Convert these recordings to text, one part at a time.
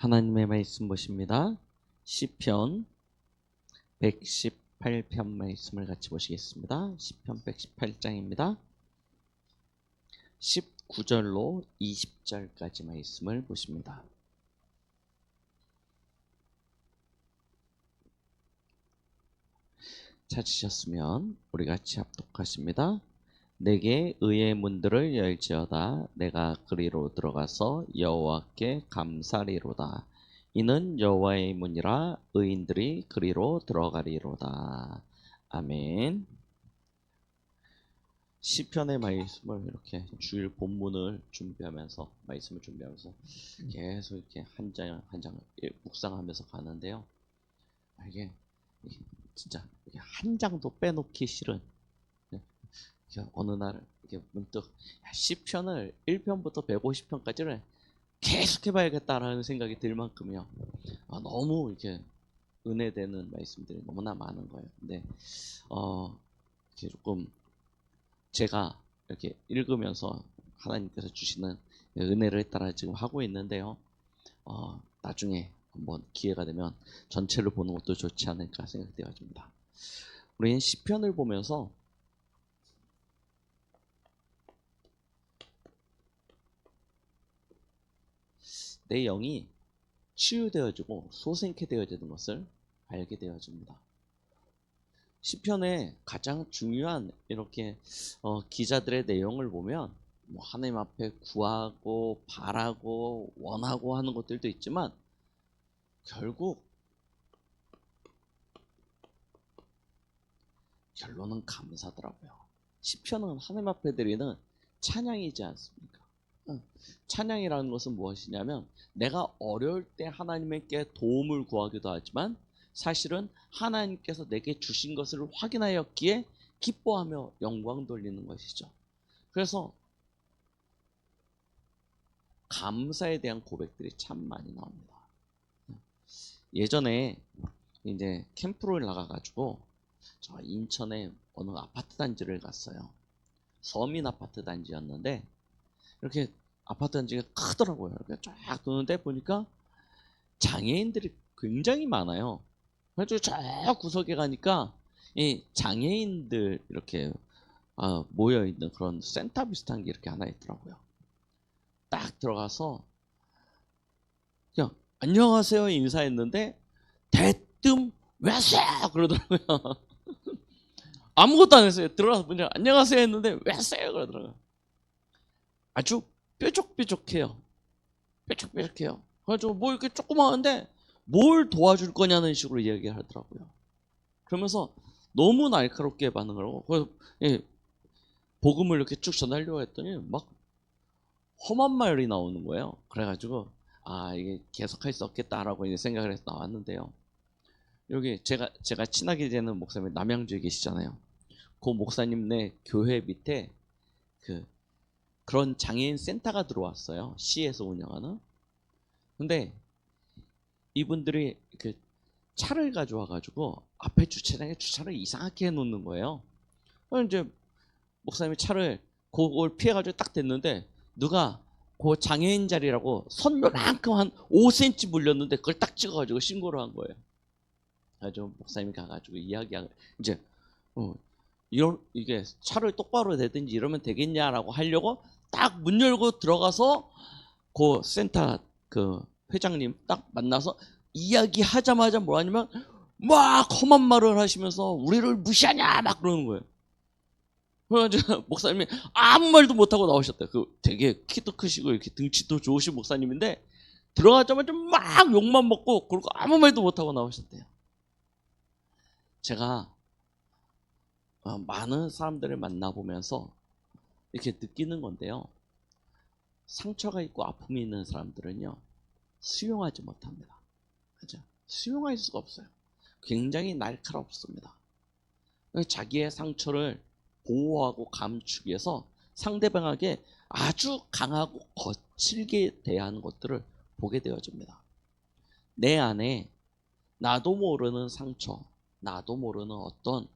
하나님의 말씀 보십니다. 시편 118편 말씀을 같이 보시겠습니다. 시편 118장입니다. 19절로 20절까지 말씀을 보십니다. 찾으셨으면 우리 같이 합독하십니다. 내게 의의 문들을 열지어다. 내가 그리로 들어가서 여호와께 감사리로다. 이는 여호와의 문이라 의인들이 그리로 들어가리로다. 아멘. 시편의 말씀을 이렇게 주일 본문을 준비하면서 말씀을 준비하면서 계속 이렇게 한 장 한 장 묵상하면서 가는데요. 이게 진짜 한 장도 빼놓기 싫은, 어느 날 이렇게 문득 시편을 1편부터 150편까지를 계속 해봐야겠다라는 생각이 들 만큼요. 너무 이렇게 은혜되는 말씀들이 너무나 많은 거예요. 근데 이렇게 조금 제가 이렇게 읽으면서 하나님께서 주시는 은혜를 따라 지금 하고 있는데요. 나중에 한번 기회가 되면 전체를 보는 것도 좋지 않을까 생각되어집니다. 우리는 시편을 보면서 내 영이 치유되어지고 소생케 되어지는 것을 알게 되어집니다. 시편의 가장 중요한 이렇게 기자들의 내용을 보면 뭐 하나님 앞에 구하고 바라고 원하고 하는 것들도 있지만 결국 결론은 감사더라고요. 시편은 하나님 앞에 드리는 찬양이지 않습니까? 찬양이라는 것은 무엇이냐면 내가 어려울 때 하나님께 도움을 구하기도 하지만 사실은 하나님께서 내게 주신 것을 확인하였기에 기뻐하며 영광 돌리는 것이죠. 그래서 감사에 대한 고백들이 참 많이 나옵니다. 예전에 이제 캠프를 나가가지고 저 인천에 어느 아파트 단지를 갔어요. 서민 아파트 단지였는데 이렇게 아파트 단지가 크더라고요. 이렇게 쫙 도는데 보니까 장애인들이 굉장히 많아요. 그래서 저 구석에 가니까 이 장애인들 이렇게 모여 있는 그런 센터 비슷한 게 이렇게 하나 있더라고요. 딱 들어가서 그냥 안녕하세요 인사했는데 대뜸 왜 왔어요 그러더라고요. 아무것도 안 했어요. 들어가서 그냥 안녕하세요 했는데 왜 왔어요 그러더라고요. 아주 뾰족뾰족해요. 뾰족뾰족해요. 그래가지고 뭐 이렇게 조그마한데 뭘 도와줄 거냐는 식으로 이야기를 하더라고요. 그러면서 너무 날카롭게 반응을 하고, 그래서 복음을 이렇게 쭉 전하려고 했더니 막 험한 말이 나오는 거예요. 그래가지고 이게 계속할 수 없겠다라고 이제 생각을 해서 나왔는데요. 여기 제가 친하게 지내는 목사님 남양주에 계시잖아요. 그 목사님네 교회 밑에 그런 장애인 센터가 들어왔어요. 시에서 운영하는. 근데 이분들이 차를 가져와가지고 앞에 주차장에 주차를 이상하게 해놓는 거예요. 그래서 이제 목사님이 차를 그걸 피해가지고 딱 댔는데 누가 그 장애인 자리라고 선 요만큼 한 5cm 물렸는데 그걸 딱 찍어가지고 신고를 한 거예요. 그래서 목사님이 가가지고 이야기하고 이제 이게 차를 똑바로 대든지 이러면 되겠냐라고 하려고 딱 문 열고 들어가서 그 센터 회장님 딱 만나서 이야기하자마자 뭐하냐면 막 험한 말을 하시면서 우리를 무시하냐 막 그러는 거예요. 그래가지고 목사님이 아무 말도 못하고 나오셨대요. 되게 키도 크시고 이렇게 등치도 좋으신 목사님인데 들어가자마자 막 욕만 먹고 그리고 아무 말도 못하고 나오셨대요. 제가 많은 사람들을 만나보면서 이렇게 느끼는 건데요. 상처가 있고 아픔이 있는 사람들은요 수용하지 못합니다. 그죠? 수용할 수가 없어요. 굉장히 날카롭습니다. 자기의 상처를 보호하고 감추기 위해서 상대방에게 아주 강하고 거칠게 대하는 것들을 보게 되어집니다. 내 안에 나도 모르는 상처, 나도 모르는 어떤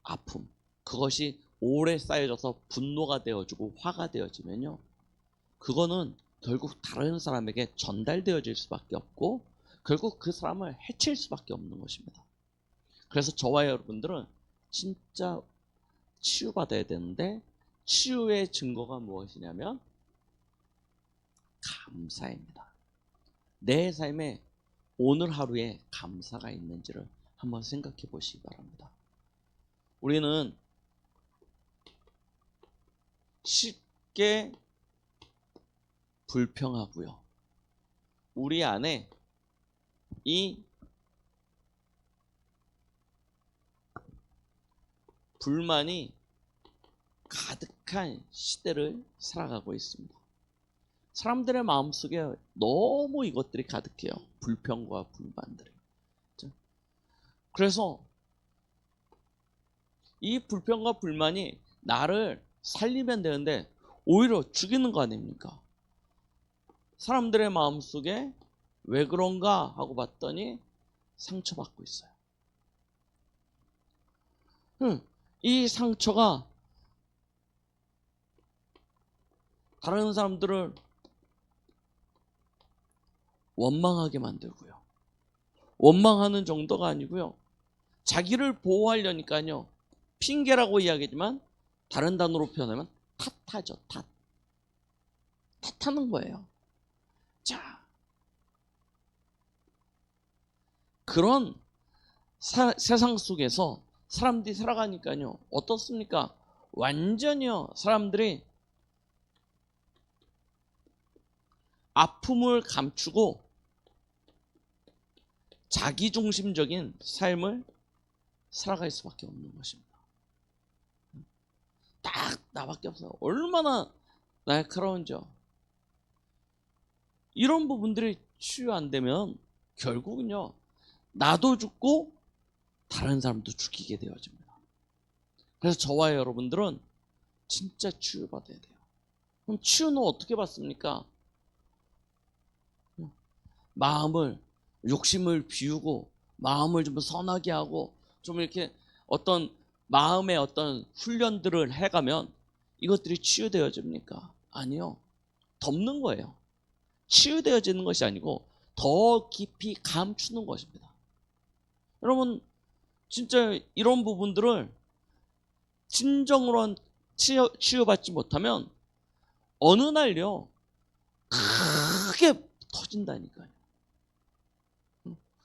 아픔, 그것이 오래 쌓여져서 분노가 되어지고 화가 되어지면요, 그거는 결국 다른 사람에게 전달되어질 수밖에 없고 결국 그 사람을 해칠 수밖에 없는 것입니다. 그래서 저와 여러분들은 진짜 치유받아야 되는데 치유의 증거가 무엇이냐면 감사입니다. 내 삶에 오늘 하루에 감사가 있는지를 한번 생각해 보시기 바랍니다. 우리는 쉽게 불평하고요. 우리 안에 이 불만이 가득한 시대를 살아가고 있습니다. 사람들의 마음속에 너무 이것들이 가득해요. 불평과 불만들이. 그래서 이 불평과 불만이 나를 살리면 되는데 오히려 죽이는 거 아닙니까? 사람들의 마음속에 왜 그런가 하고 봤더니 상처받고 있어요. 이 상처가 다른 사람들을 원망하게 만들고요. 원망하는 정도가 아니고요. 자기를 보호하려니까요. 핑계라고 이야기하지만 다른 단어로 표현하면 탓하죠. 탓하는 거예요. 자, 그런 세상 속에서 사람들이 살아가니까요. 어떻습니까? 완전히요. 사람들이 아픔을 감추고 자기중심적인 삶을 살아갈 수밖에 없는 것입니다. 딱 나밖에 없어요. 얼마나 날카로운지요. 이런 부분들이 치유 안 되면 결국은요. 나도 죽고 다른 사람도 죽이게 되어집니다. 그래서 저와 여러분들은 진짜 치유받아야 돼요. 그럼 치유는 어떻게 받습니까? 마음을 욕심을 비우고 마음을 좀 선하게 하고 좀 이렇게 어떤 마음의 어떤 훈련들을 해가면 이것들이 치유되어집니까? 아니요. 덮는 거예요. 치유되어지는 것이 아니고 더 깊이 감추는 것입니다. 여러분 진짜 이런 부분들을 진정으로 치유받지 못하면 어느 날요 크게 터진다니까요.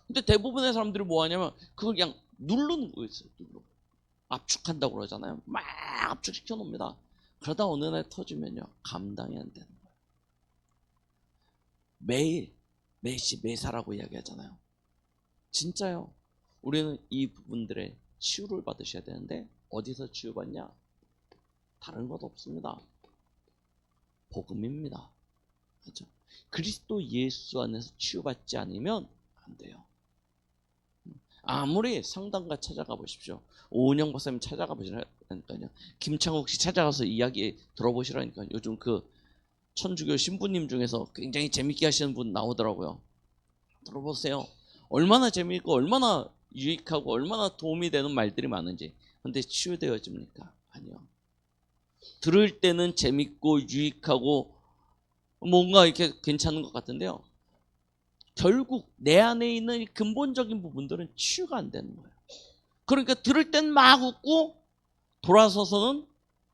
근데 대부분의 사람들이 뭐 하냐면 그걸 그냥 누르는 거였어요. 압축한다고 그러잖아요. 막 압축시켜 놓습니다. 그러다 어느 날 터지면요 감당이 안 되는 거예요. 매일 매시 매사라고 이야기하잖아요. 진짜요. 우리는 이 부분들의 치유를 받으셔야 되는데 어디서 치유받냐? 다른 것 없습니다. 복음입니다. 그렇죠? 그리스도 예수 안에서 치유받지 않으면 안 돼요. 아무리 상담가 찾아가 보십시오. 오은영 박사님 찾아가 보시라니까요. 김창욱 씨 찾아가서 이야기 들어보시라니까요. 요즘 그 천주교 신부님 중에서 굉장히 재밌게 하시는 분 나오더라고요. 들어보세요. 얼마나 재미있고 얼마나 유익하고 얼마나 도움이 되는 말들이 많은지. 근데 치유되어집니까? 아니요. 들을 때는 재밌고 유익하고 뭔가 이렇게 괜찮은 것 같은데요. 결국 내 안에 있는 이 근본적인 부분들은 치유가 안 되는 거예요. 그러니까 들을 땐 막 웃고 돌아서서는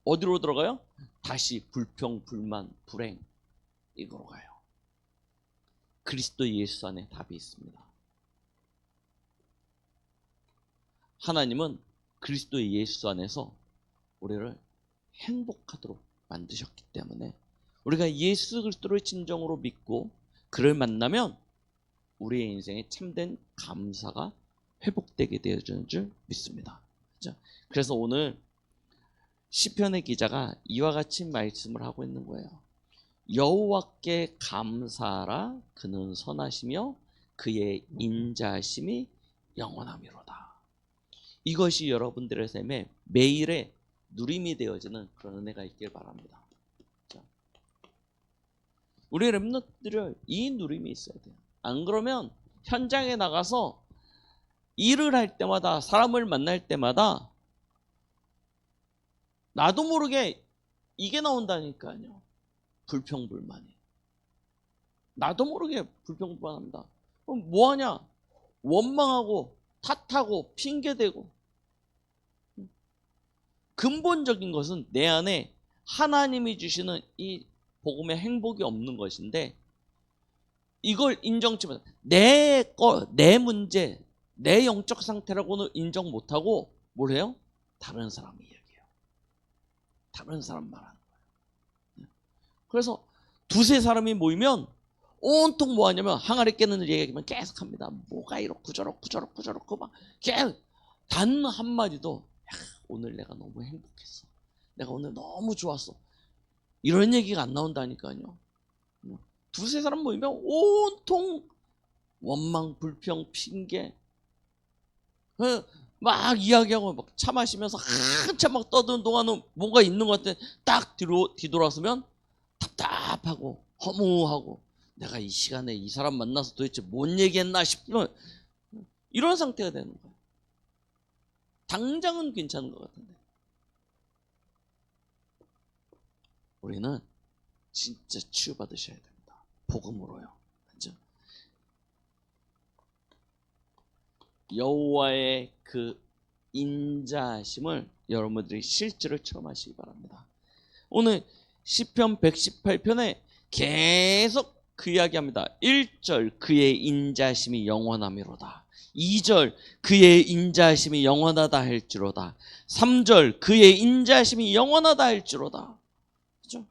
어디로 들어가요? 다시 불평, 불만, 불행 이거로 가요. 그리스도 예수 안에 답이 있습니다. 하나님은 그리스도 예수 안에서 우리를 행복하도록 만드셨기 때문에 우리가 예수 그리스도를 진정으로 믿고 그를 만나면 우리의 인생에 참된 감사가 회복되게 되어지는 줄 믿습니다. 그래서 오늘 시편의 기자가 이와 같이 말씀을 하고 있는 거예요. 여호와께 감사하라. 그는 선하시며 그의 인자하심이 영원하미로다. 이것이 여러분들의 삶에 매일의 누림이 되어지는 그런 은혜가 있길 바랍니다. 우리 렘넌트들은 이 누림이 있어야 돼요. 안 그러면 현장에 나가서 일을 할 때마다 사람을 만날 때마다 나도 모르게 이게 나온다니까요. 불평불만이. 나도 모르게 불평불만합니다. 그럼 뭐하냐? 원망하고 탓하고 핑계대고. 근본적인 것은 내 안에 하나님이 주시는 이 복음의 행복이 없는 것인데, 이걸 인정치 못해. 내 문제, 내 영적 상태라고는 인정 못하고 뭘 해요? 다른 사람 이야기해요. 다른 사람 말하는 거예요. 그래서 두세 사람이 모이면 온통 뭐 하냐면 항아리 깨는 얘기만 계속 합니다. 뭐가 이렇고 저렇고 막 단 한마디도 오늘 내가 너무 행복했어. 내가 오늘 너무 좋았어. 이런 얘기가 안 나온다니까요. 두세 사람 모이면 온통 원망, 불평, 핑계 막 이야기하고 막 차 마시면서 한참 막 떠드는 동안은 뭔가 있는 것 같아. 딱 뒤돌아서면 답답하고 허무하고 내가 이 시간에 이 사람 만나서 도대체 뭔 얘기했나 싶으면 이런 상태가 되는 거예요. 당장은 괜찮은 것 같은데 우리는 진짜 치유받으셔야 됩니다. 복음으로요. 그렇죠? 여호와의 그 인자하심을 여러분들이 실제로 체험하시기 바랍니다. 오늘 시편 118편에 계속 그 이야기합니다. 1절 그의 인자하심이 영원하미로다. 2절 그의 인자하심이 영원하다 할지로다. 3절 그의 인자하심이 영원하다 할지로다. 그렇죠?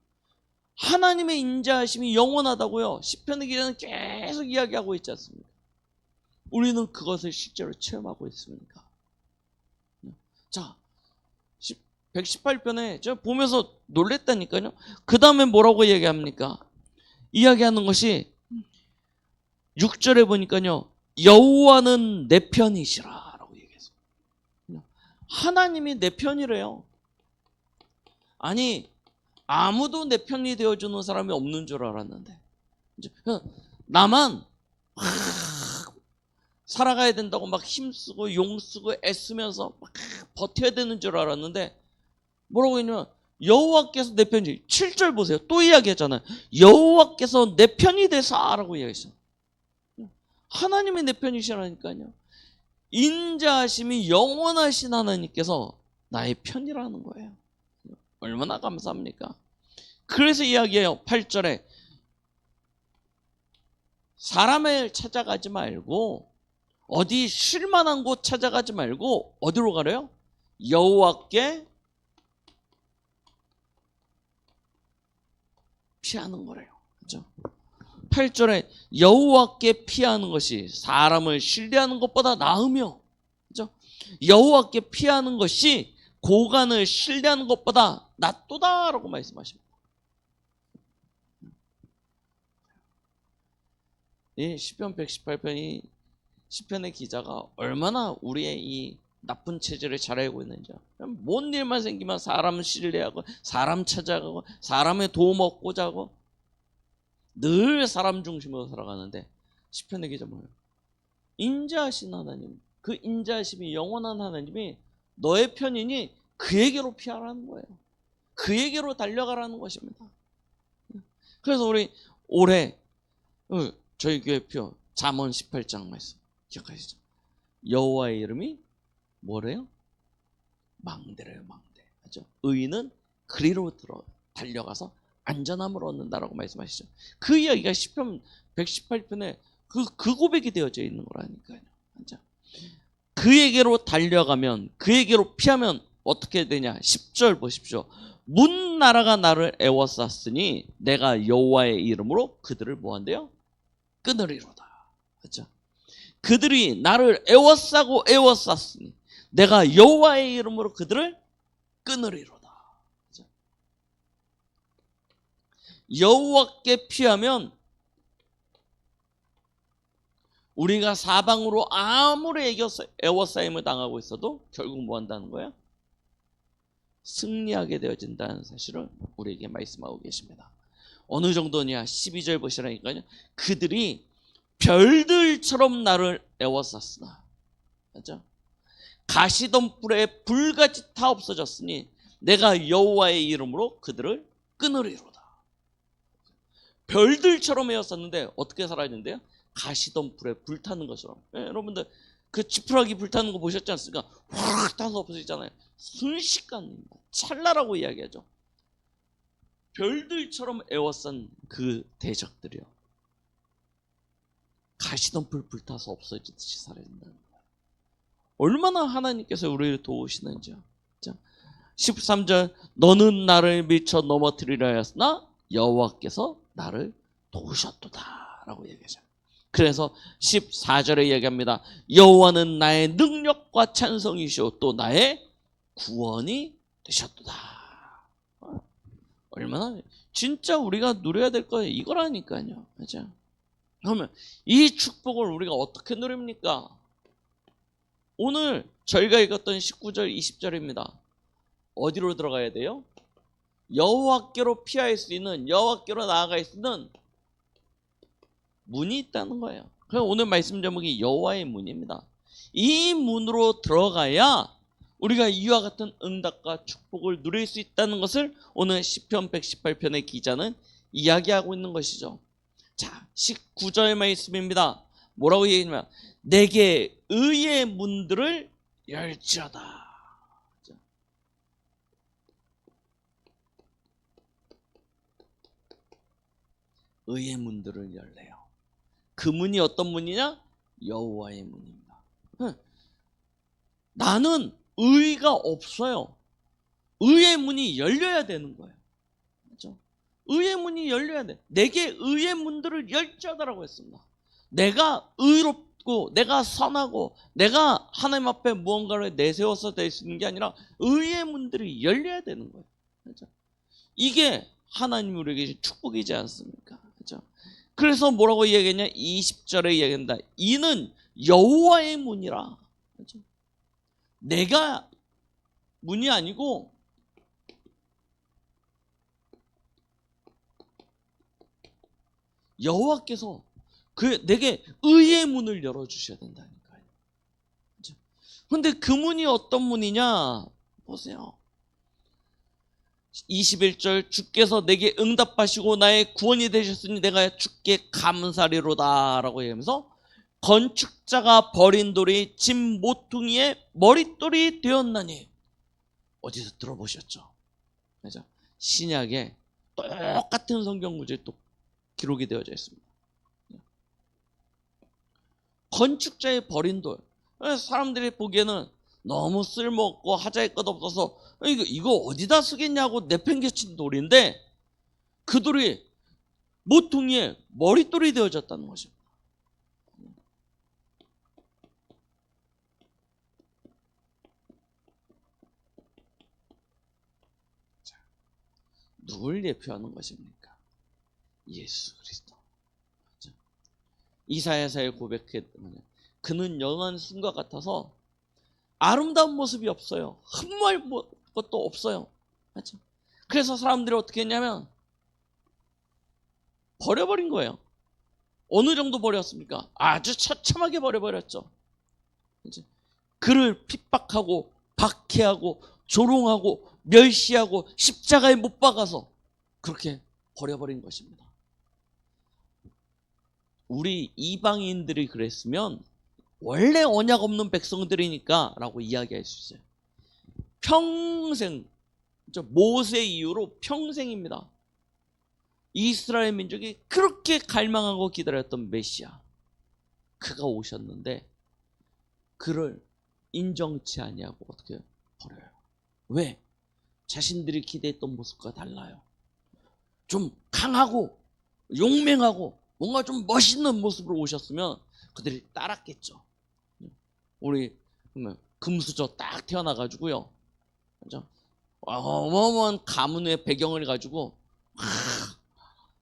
하나님의 인자하심이 영원하다고요. 시편의 기자는 계속 이야기하고 있지 않습니까? 우리는 그것을 실제로 체험하고 있습니까? 자, 118편에 제가 보면서 놀랬다니까요. 그 다음에 뭐라고 얘기합니까? 이야기하는 것이 6절에 보니까요. 여호와는 내 편이시라 라고 얘기했어요. 하나님이 내 편이래요. 아니 아무도 내 편이 되어주는 사람이 없는 줄 알았는데 나만 살아가야 된다고 막 힘쓰고 용쓰고 애쓰면서 막 버텨야 되는 줄 알았는데 뭐라고 했냐면 여호와께서 내 편이 7절 보세요. 또 이야기했잖아요. 여호와께서 내 편이 되사라고 이야기했어요. 하나님이 내 편이시라니까요. 인자하심이 영원하신 하나님께서 나의 편이라는 거예요. 얼마나 감사합니까? 그래서 이야기해요. 8절에 사람을 찾아가지 말고 어디 쉴만한 곳 찾아가지 말고 어디로 가래요? 여호와께 피하는 거래요. 그렇죠? 8절에 여호와께 피하는 것이 사람을 신뢰하는 것보다 나으며, 그렇죠? 여호와께 피하는 것이 고관을 신뢰하는 것보다 낫도다라고 말씀하십니다. 이 시편 118편이 시편의 기자가 얼마나 우리의 이 나쁜 체질을 잘 알고 있는지. 뭔 일만 생기면 사람 신뢰하고 사람 찾아가고 사람의 도움 얻고자 하고 늘 사람 중심으로 살아가는데 시편의 기자 뭐예요? 인자하신 하나님, 그 인자하심이 영원한 하나님이 너의 편이니 그에게로 피하라는 거예요. 그에게로 달려가라는 것입니다. 그래서 우리 올해 저희 교회표 잠언 18장 말씀 기억하시죠? 여호와의 이름이 뭐래요? 망대래요. 망대. 그렇죠? 의인은 그리로 달려가서 안전함을 얻는다라고 말씀하시죠. 그 이야기가 시편 118편에 그 고백이 되어져 있는 거라니까요. 그렇죠? 그에게로 달려가면 그에게로 피하면 어떻게 되냐? 10절 보십시오. 문 나라가 나를 애워쌌으니 내가 여호와의 이름으로 그들을 뭐한대요? 끊으리로다. 그렇죠? 그들이 나를 애워싸고 애워쌌으니 내가 여호와의 이름으로 그들을 끊으리로다. 그렇죠? 여호와께 피하면 우리가 사방으로 아무리 애워싸임을 당하고 있어도 결국 뭐 한다는 거야? 승리하게 되어진다는 사실을 우리에게 말씀하고 계십니다. 어느 정도냐? 12절 보시라니까요. 그들이 별들처럼 나를 애워쌌으나, 그렇죠? 가시덤불에 불같이 타 없어졌으니 내가 여호와의 이름으로 그들을 끊으리로다. 별들처럼 에웠었는데 어떻게 사라졌는데요? 가시던 불에 불타는 것처럼. 예, 여러분들 그 지푸라기 불타는 거 보셨지 않습니까? 확 타서 없어지잖아요. 순식간입니다. 찰나라고 이야기하죠. 별들처럼 에워싼 그 대적들이요, 가시던 불 불타서 없어지듯이 사라진다는 거예요. 얼마나 하나님께서 우리를 도우시는지요. 13절, 너는 나를 미쳐 넘어뜨리려 하였으나 여호와께서 나를 도우셨도다 라고 얘기하죠. 그래서 14절에 얘기합니다. 여호와는 나의 능력과 찬성이시오 또 나의 구원이 되셨도다. 얼마나 진짜 우리가 누려야 될 거예요. 이거라니까요. 그죠? 그러면 이 축복을 우리가 어떻게 누립니까? 오늘 저희가 읽었던 19절 20절입니다. 어디로 들어가야 돼요? 여호와께로 피할 수 있는, 여호와께로 나아갈 수 있는 문이 있다는 거예요. 그래서 오늘 말씀 제목이 여호와의 문입니다. 이 문으로 들어가야 우리가 이와 같은 응답과 축복을 누릴 수 있다는 것을 오늘 시편 118편의 기자는 이야기하고 있는 것이죠. 자, 19절 말씀입니다. 뭐라고 얘기하냐면 내게 의의 문들을 열지어다. 의의 문들을 열래요. 그 문이 어떤 문이냐? 여호와의 문입니다. 나는 의가 없어요. 의의 문이 열려야 되는 거예요. 그렇죠? 의의 문이 열려야 돼. 내게 의의 문들을 열지어다라고 했습니다. 내가 의롭고 내가 선하고 내가 하나님 앞에 무언가를 내세워서 될 수 있는 게 아니라 의의 문들이 열려야 되는 거예요. 그렇죠? 이게 하나님 우리에게 주신 축복이지 않습니까? 그렇죠? 그래서 뭐라고 얘기했냐? 20절에 얘기한다. 이는 여호와의 문이라. 그렇죠? 내가 문이 아니고 여호와께서 내게 의의 문을 열어주셔야 된다니까요. 그런데 그 문이 어떤 문이냐? 보세요. 21절, 주께서 내게 응답하시고 나의 구원이 되셨으니 내가 주께 감사리로다 라고 얘기하면서 건축자가 버린 돌이 집 모퉁이의 머릿돌이 되었나니. 어디서 들어보셨죠? 그죠? 신약에 똑같은 성경 구절이 또 기록이 되어져 있습니다. 건축자의 버린 돌. 사람들이 보기에는 너무 쓸모없고 하자할 것 없어서 이거 어디다 쓰겠냐고 내팽개친 돌인데 그 돌이 모퉁이에 머릿돌이 되어졌다는 것입니다. 자, 누굴 예표하는 것입니까? 예수 그리스도. 이사야서에 고백했더니 그는 영한 순과 같아서 아름다운 모습이 없어요. 흠모할 것도 없어요. 맞죠? 그래서 사람들이 어떻게 했냐면 버려버린 거예요. 어느 정도 버렸습니까? 아주 처참하게 버려버렸죠. 그치? 그를 핍박하고 박해하고 조롱하고 멸시하고 십자가에 못 박아서 그렇게 버려버린 것입니다. 우리 이방인들이 그랬으면 원래 언약 없는 백성들이니까 라고 이야기할 수 있어요. 평생, 모세 이후로 평생입니다. 이스라엘 민족이 그렇게 갈망하고 기다렸던 메시아, 그가 오셨는데 그를 인정치 아니하고 어떻게 버려요? 왜? 자신들이 기대했던 모습과 달라요. 좀 강하고 용맹하고 뭔가 좀 멋있는 모습으로 오셨으면 그들이 따랐겠죠. 우리 금수저 딱 태어나가지고요, 그죠? 어마어마한 가문의 배경을 가지고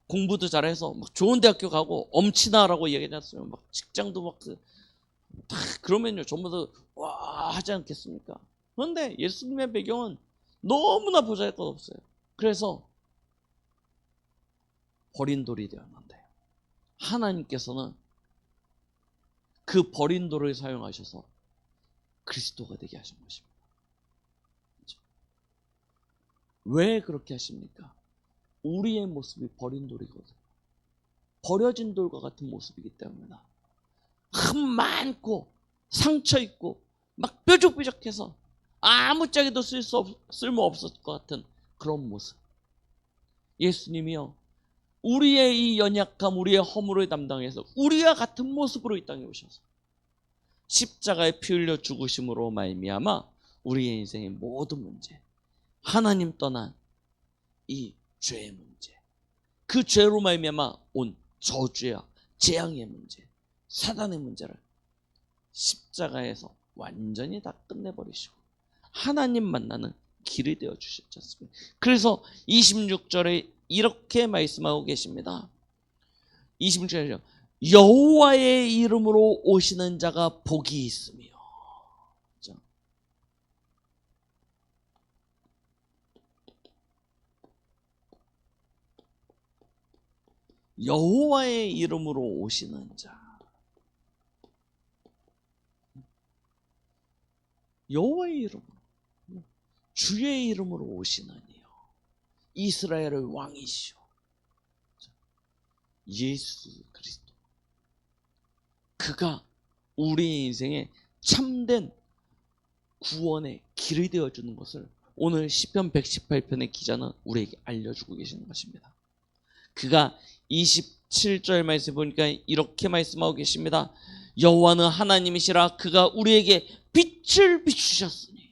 공부도 잘해서 막 좋은 대학교 가고 엄친아라고 얘기했어요. 막 직장도 막 그러면요 전부 다 와 하지 않겠습니까? 그런데 예수님의 배경은 너무나 보잘것없어요. 그래서 버린 돌이 되었는데 하나님께서는 그 버린 돌을 사용하셔서 그리스도가 되게 하신 것입니다. 그렇죠? 왜 그렇게 하십니까? 우리의 모습이 버린 돌이거든요. 버려진 돌과 같은 모습이기 때문이다. 흠 많고 상처 있고 막 뾰족뾰족해서 아무짝에도 쓸모 없을 것 같은 그런 모습. 예수님이요, 우리의 이 연약함, 우리의 허물을 담당해서 우리와 같은 모습으로 이 땅에 오셔서 십자가에 피 흘려 죽으심으로 말미암아 우리의 인생의 모든 문제, 하나님 떠난 이 죄의 문제, 그 죄로 말미암아 온 저주와 재앙의 문제, 사단의 문제를 십자가에서 완전히 다 끝내버리시고 하나님 만나는 길이 되어 주셨지 않습니까? 그래서 26절에 이렇게 말씀하고 계십니다. 26절에 여호와의 이름으로 오시는 자가 복이 있으며. 그렇죠? 여호와의 이름으로 오시는 자. 여호와의 이름으로, 주의 이름으로 오시느니요, 이스라엘의 왕이시오 예수 그리스도, 그가 우리의 인생에 참된 구원의 길이 되어주는 것을 오늘 시편 118편의 기자는 우리에게 알려주고 계시는 것입니다. 그가 27절 말씀 보니까 이렇게 말씀하고 계십니다. 여호와는 하나님이시라, 그가 우리에게 빛을 비추셨으니.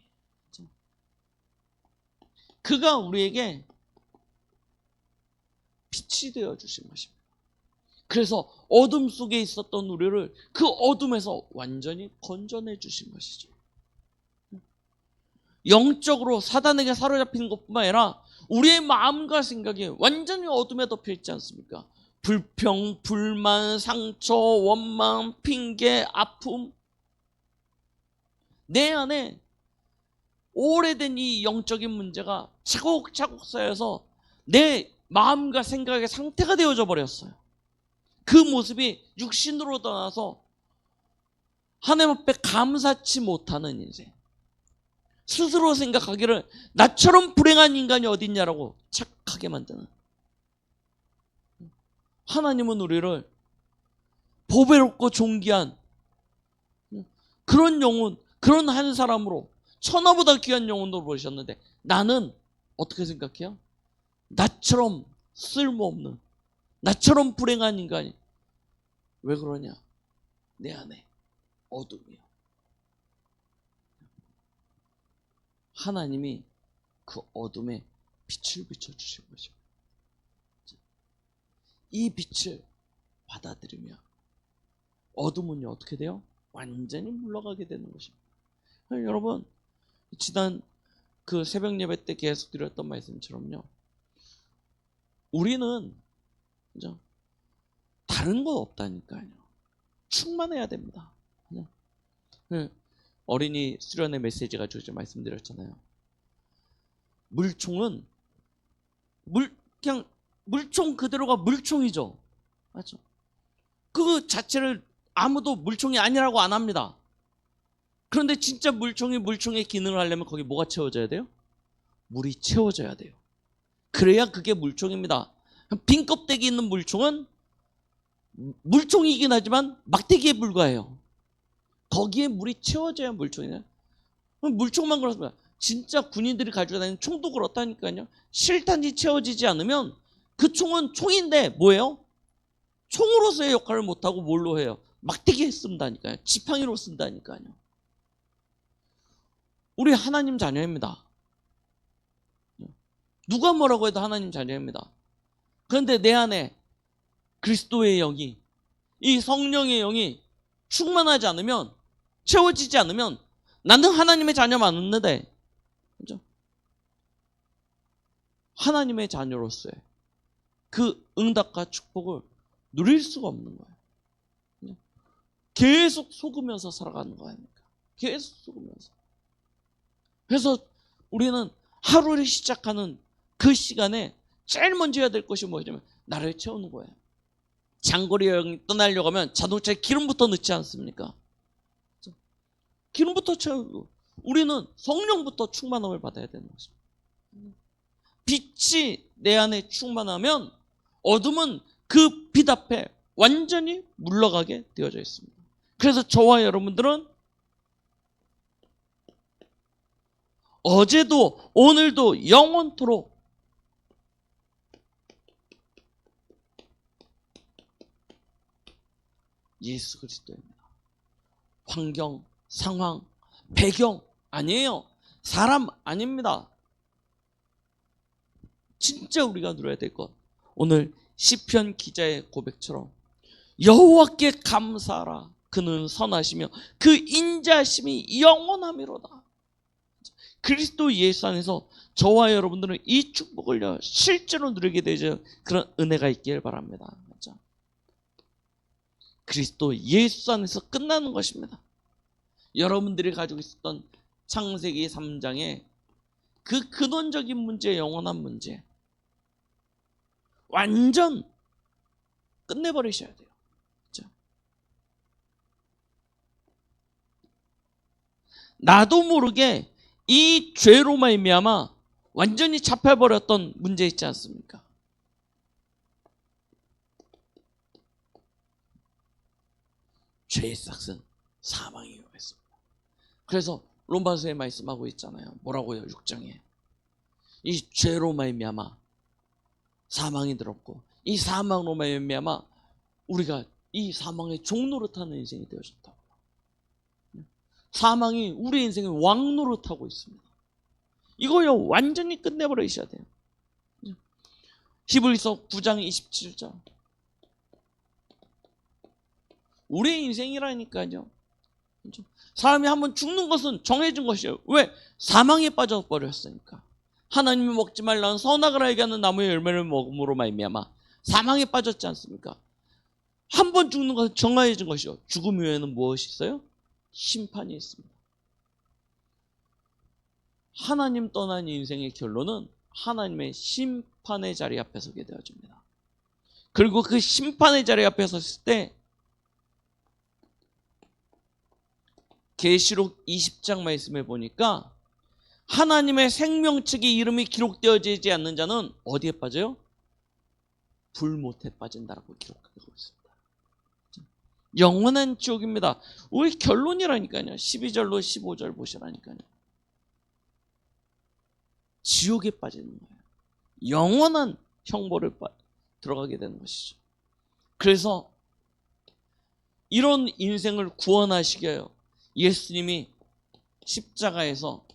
그가 우리에게 빛이 되어주신 것입니다. 그래서 어둠 속에 있었던 우리를 그 어둠에서 완전히 건져내 주신 것이죠. 영적으로 사단에게 사로잡히는 것뿐만 아니라 우리의 마음과 생각이 완전히 어둠에 덮여 있지 않습니까? 불평, 불만, 상처, 원망, 핑계, 아픔, 내 안에 오래된 이 영적인 문제가 차곡차곡 쌓여서 내 마음과 생각의 상태가 되어져 버렸어요. 그 모습이 육신으로 떠나서 하나님 앞에 감사치 못하는 인생, 스스로 생각하기를 나처럼 불행한 인간이 어딨냐라고 착하게 만드는, 하나님은 우리를 보배롭고 존귀한 그런 영혼, 그런 한 사람으로, 천하보다 귀한 영혼으로 보셨는데 나는 어떻게 생각해요? 나처럼 쓸모없는, 나처럼 불행한 인간이. 왜 그러냐? 내 안에 어둠이요. 하나님이 그 어둠에 빛을 비춰주신 것입니다. 이 빛을 받아들이며 어둠은요, 어떻게 돼요? 완전히 물러가게 되는 것입니다. 여러분, 지난 그 새벽 예배 때 계속 드렸던 말씀처럼요, 우리는 그죠? 다른 거 없다니까요. 충만해야 됩니다. 어린이 수련회 메시지 가지고 좀 말씀드렸잖아요. 물총은 그냥 물총 그대로가 물총이죠. 맞죠? 그 자체를 아무도 물총이 아니라고 안 합니다. 그런데 진짜 물총이 물총의 기능을 하려면 거기 뭐가 채워져야 돼요? 물이 채워져야 돼요. 그래야 그게 물총입니다. 빈 껍데기 있는 물총은 물총이긴 하지만 막대기에 불과해요. 거기에 물이 채워져야 물총이에요. 물총만 그렇습니다. 진짜 군인들이 가지고 다니는 총도 그렇다니까요. 실탄이 채워지지 않으면 그 총은 총인데 뭐예요? 총으로서의 역할을 못하고 뭘로 해요? 막대기에 쓴다니까요. 지팡이로 쓴다니까요. 우리 하나님 자녀입니다. 누가 뭐라고 해도 하나님 자녀입니다. 그런데 내 안에 그리스도의 영이, 이 성령의 영이 충만하지 않으면, 채워지지 않으면 나는 하나님의 자녀 맞는데, 그죠? 하나님의 자녀로서의 그 응답과 축복을 누릴 수가 없는 거예요. 계속 속으면서 살아가는 거 아닙니까? 계속 속으면서. 그래서 우리는 하루를 시작하는 그 시간에 제일 먼저 해야 될 것이 뭐냐면 나를 채우는 거예요. 장거리 여행 떠나려고 하면 자동차에 기름부터 넣지 않습니까? 기름부터 채우고 우리는 성령부터 충만함을 받아야 되는 것입니다. 빛이 내 안에 충만하면 어둠은 그 빛 앞에 완전히 물러가게 되어져 있습니다. 그래서 저와 여러분들은 어제도 오늘도 영원토록 예수 그리스도입니다. 환경, 상황, 배경 아니에요. 사람 아닙니다. 진짜 우리가 누려야 될 것, 오늘 시편 기자의 고백처럼 여호와께 감사하라. 그는 선하시며 그 인자하심이 영원하미로다. 그리스도 예수 안에서 저와 여러분들은 이 축복을 실제로 누리게 되죠. 그런 은혜가 있길 바랍니다. 맞죠? 그리스도 예수 안에서 끝나는 것입니다. 여러분들이 가지고 있었던 창세기 3장의 그 근원적인 문제, 영원한 문제 완전 끝내버리셔야 돼요. 그렇죠? 나도 모르게 이 죄로 말미암아 완전히 잡혀버렸던 문제 있지 않습니까? 죄의 싹은 사망이요 했습니다. 그래서 로마서에 말씀하고 있잖아요. 뭐라고요? 6장에 이 죄로 말미암아 사망이 들었고 이 사망으로 말미암아 우리가 이 사망의 종노릇하는 인생이 되어졌다고요. 사망이 우리 인생의 왕노릇하고 있습니다. 이거요 완전히 끝내버리셔야 돼요. 히브리서 9장 27절. 우리의 인생이라니까요. 사람이 한번 죽는 것은 정해진 것이에요. 왜? 사망에 빠져버렸으니까. 하나님이 먹지 말라는 선악을 알게 하는 나무의 열매를 먹음으로 말미암아 사망에 빠졌지 않습니까? 한 번 죽는 것은 정해진 것이요. 죽음 외에는 무엇이 있어요? 심판이 있습니다. 하나님 떠난 인생의 결론은 하나님의 심판의 자리 앞에 서게 되어집니다. 그리고 그 심판의 자리 앞에 섰을 때 계시록 20장 말씀에 보니까 하나님의 생명책의 이름이 기록되어지지 않는 자는 어디에 빠져요? 불못에 빠진다라고 기록하고 있습니다. 영원한 지옥입니다. 우리 결론이라니까요. 12절로 15절 보시라니까요. 지옥에 빠지는 거예요. 영원한 형벌을 들어가게 되는 것이죠. 그래서 이런 인생을 구원하시게 해요. 예수님이 십자가에서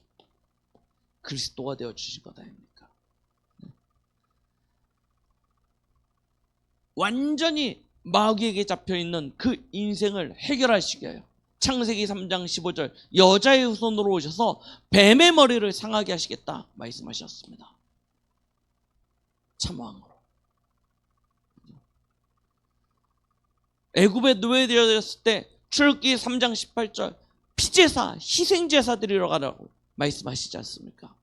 그리스도가 되어주신 것 아닙니까? 완전히 마귀에게 잡혀있는 그 인생을 해결하시게 해요. 창세기 3장 15절 여자의 후손으로 오셔서 뱀의 머리를 상하게 하시겠다 말씀하셨습니다. 참왕으로. 애굽에 노예되었을 때 출애굽기 3장 18절 피제사, 희생제사 드리러 가라고 말씀하시지 않습니까?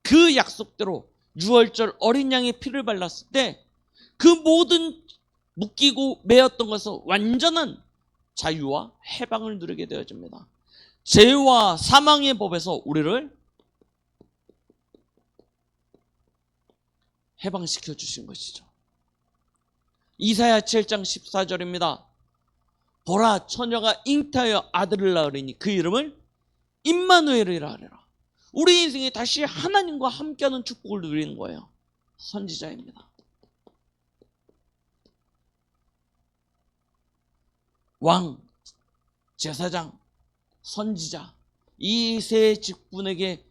그 약속대로 유월절 어린 양의 피를 발랐을 때 그 모든 묶이고 매였던 것은 완전한 자유와 해방을 누리게 되어집니다. 죄와 사망의 법에서 우리를 해방시켜 주신 것이죠. 이사야 7장 14절입니다. 보라, 처녀가 잉태하여 아들을 낳으리니 그 이름을 임마누엘이라 하리라. 우리 인생에 다시 하나님과 함께하는 축복을 누리는 거예요. 선지자입니다. 왕, 제사장, 선지자 이 세 직분에게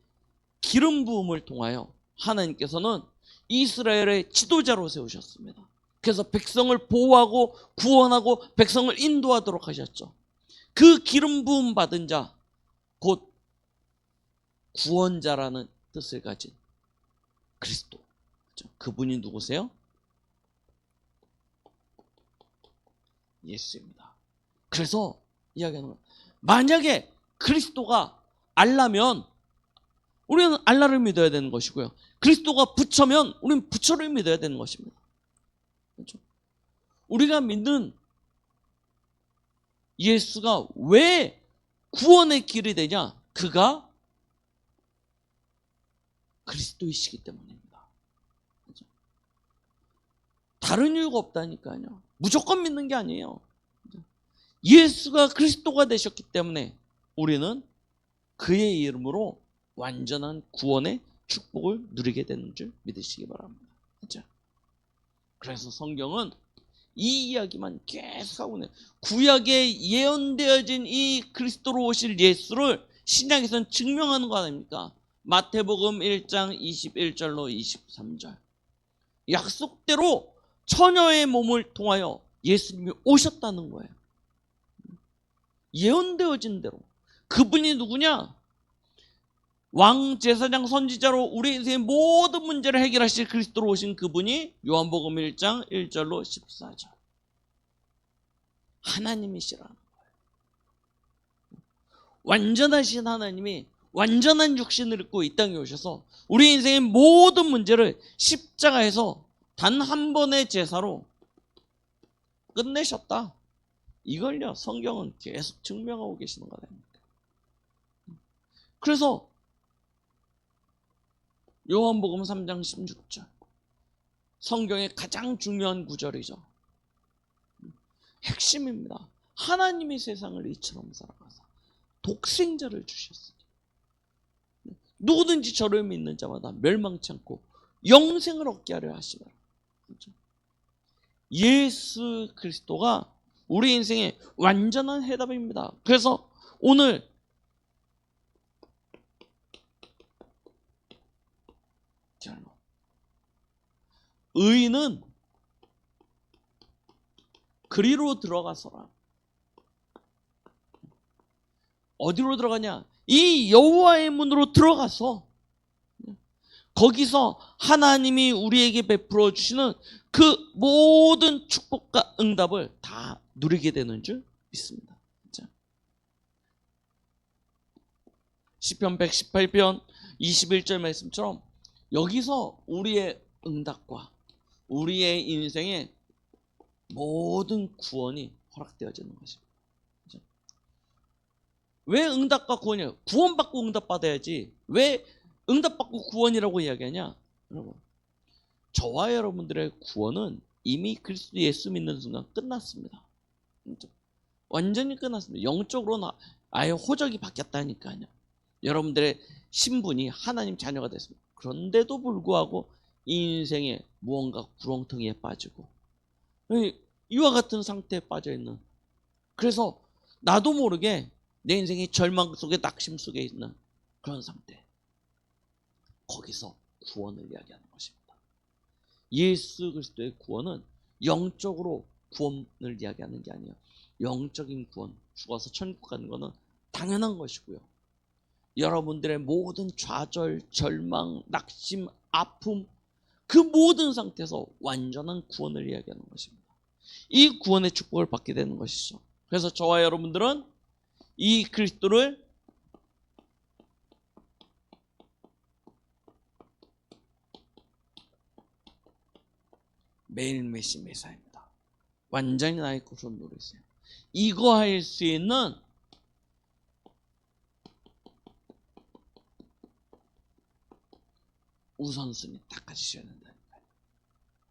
기름 부음을 통하여 하나님께서는 이스라엘의 지도자로 세우셨습니다. 그래서 백성을 보호하고 구원하고 백성을 인도하도록 하셨죠. 그 기름 부음 받은 자, 곧 구원자라는 뜻을 가진 그리스도. 그분이 누구세요? 예수입니다. 그래서 이야기하는 거예요. 만약에 그리스도가 알라면 우리는 알라를 믿어야 되는 것이고요. 그리스도가 부처면 우리는 부처를 믿어야 되는 것입니다. 그렇죠? 우리가 믿는 예수가 왜 구원의 길이 되냐? 그가 그리스도이시기 때문입니다. 그렇죠? 다른 이유가 없다니까요. 무조건 믿는 게 아니에요. 예수가 그리스도가 되셨기 때문에 우리는 그의 이름으로 완전한 구원의 축복을 누리게 되는 줄 믿으시기 바랍니다. 그렇죠? 그래서 성경은 이 이야기만 계속하고 있네요. 구약에 예언되어진 이 그리스도로 오실 예수를 신약에서는 증명하는 거 아닙니까? 마태복음 1장 21절로 23절. 약속대로 처녀의 몸을 통하여 예수님이 오셨다는 거예요. 예언되어진 대로. 그분이 누구냐? 왕, 제사장, 선지자로 우리 인생의 모든 문제를 해결하실 그리스도로 오신 그분이 요한복음 1장 1절로 14절. 하나님이시라는 거예요. 완전하신 하나님이 완전한 육신을 입고 이 땅에 오셔서 우리 인생의 모든 문제를 십자가에서 단 한 번의 제사로 끝내셨다. 이걸요, 성경은 계속 증명하고 계시는 거랍니다. 그래서 요한복음 3장 16절, 성경의 가장 중요한 구절이죠. 핵심입니다. 하나님이 세상을 이처럼 사랑하사 독생자를 주셨으니 누구든지 저를 믿는 자마다 멸망치 않고 영생을 얻게 하려 하시더라. 그렇죠? 예수 그리스도가 우리 인생의 완전한 해답입니다. 그래서 오늘 의인은 그리로 들어가서라. 어디로 들어가냐? 이 여호와의 문으로 들어가서 거기서 하나님이 우리에게 베풀어 주시는 그 모든 축복과 응답을 다 누리게 되는 줄 믿습니다. 시편 118편 21절 말씀처럼 여기서 우리의 응답과 우리의 인생의 모든 구원이 허락되어지는 것입니다. 왜 응답과 구원이에요? 구원받고 응답받아야지 왜 응답받고 구원이라고 이야기하냐? 여러분, 저와 여러분들의 구원은 이미 그리스도 예수 믿는 순간 끝났습니다. 완전히 끝났습니다. 영적으로는 아예 호적이 바뀌었다니까요. 여러분들의 신분이 하나님 자녀가 됐습니다. 그런데도 불구하고 인생에 무언가 구렁텅이에 빠지고 이와 같은 상태에 빠져있는, 그래서 나도 모르게 내 인생이 절망 속에 낙심 속에 있는 그런 상태, 거기서 구원을 이야기하는 것입니다. 예수 그리스도의 구원은 영적으로 구원을 이야기하는 게 아니에요. 영적인 구원, 죽어서 천국 가는 것은 당연한 것이고요. 여러분들의 모든 좌절, 절망, 낙심, 아픔, 그 모든 상태에서 완전한 구원을 이야기하는 것입니다. 이 구원의 축복을 받게 되는 것이죠. 그래서 저와 여러분들은 이 그리스도를 매일매일 매사입니다. 완전히 나의 것으로 누리세요. 이거 할 수 있는 우선순위 딱 가지셔야 된다니까요.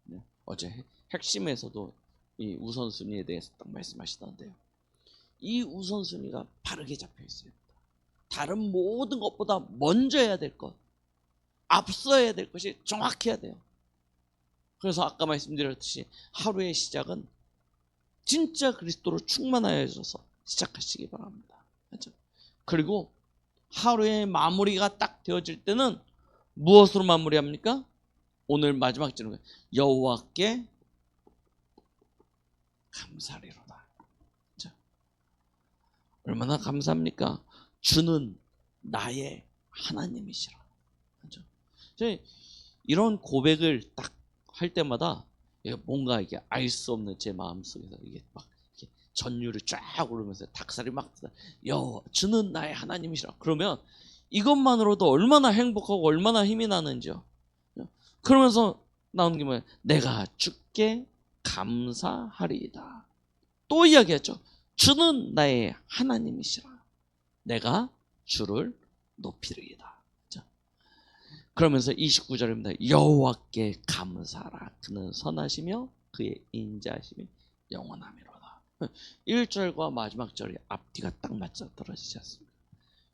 네. 어제 핵심에서도 이 우선순위에 대해서 딱 말씀하시던데요. 이 우선순위가 바르게 잡혀 있어야 됩니다. 다른 모든 것보다 먼저 해야 될 것, 앞서야 될 것이 정확해야 돼요. 그래서 아까 말씀드렸듯이 하루의 시작은 진짜 그리스도로 충만하여져서 시작하시기 바랍니다. 그렇죠? 그리고 하루의 마무리가 딱 되어질 때는 무엇으로 마무리합니까? 오늘 마지막 절은 여호와께 감사리로다. 그렇죠? 얼마나 감사합니까? 주는 나의 하나님이시라. 그렇죠? 이런 고백을 딱 할 때마다 뭔가 이게 알 수 없는 제 마음속에서 이게 막 이렇게 전율이 쫙 오르면서 닭살이 막 주는 나의 하나님이시라. 그러면 이것만으로도 얼마나 행복하고 얼마나 힘이 나는지요. 그러면서 나오는 게 뭐예요? 내가 주께 감사하리이다. 또 이야기하죠. 주는 나의 하나님이시라. 내가 주를 높이리이다. 그러면서 29절입니다. 여호와께 감사하라. 그는 선하시며 그의 인자하심이 영원하미로다. 1절과 마지막 절이 앞뒤가 딱 맞아 떨어지지 않습니까?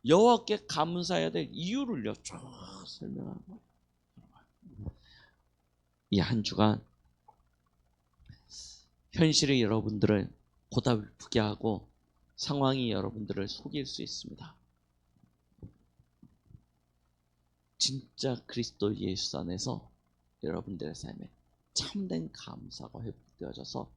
여호와께 감사해야 될 이유를요 쭉 설명하는 거예요. 이 한 주간 현실이 여러분들을 고달프게 하고 상황이 여러분들을 속일 수 있습니다. 진짜 그리스도 예수 안에서 여러분들의 삶에 참된 감사가 회복되어져서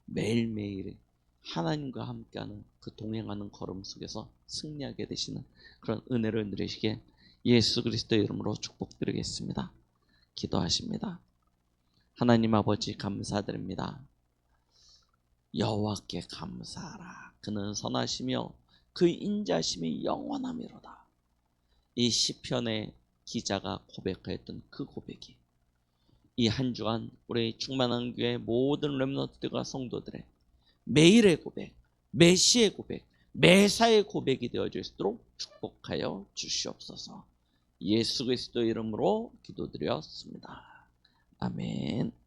매일매일 하나님과 함께하는 그 동행하는 걸음 속에서 승리하게 되시는 그런 은혜를 누리시게 예수 그리스도의 이름으로 축복드리겠습니다. 기도하십니다. 하나님 아버지 감사드립니다. 여호와께 감사하라. 그는 선하시며 그 인자심이 영원하미로다. 이 시편의 기자가 고백하였던 그 고백이 이 한 주간 우리 충만한 교회 모든 렘넌트들과 성도들의 매일의 고백, 매시의 고백, 매사의 고백이 되어질 수 있도록 축복하여 주시옵소서. 예수 그리스도 이름으로 기도드렸습니다. 아멘.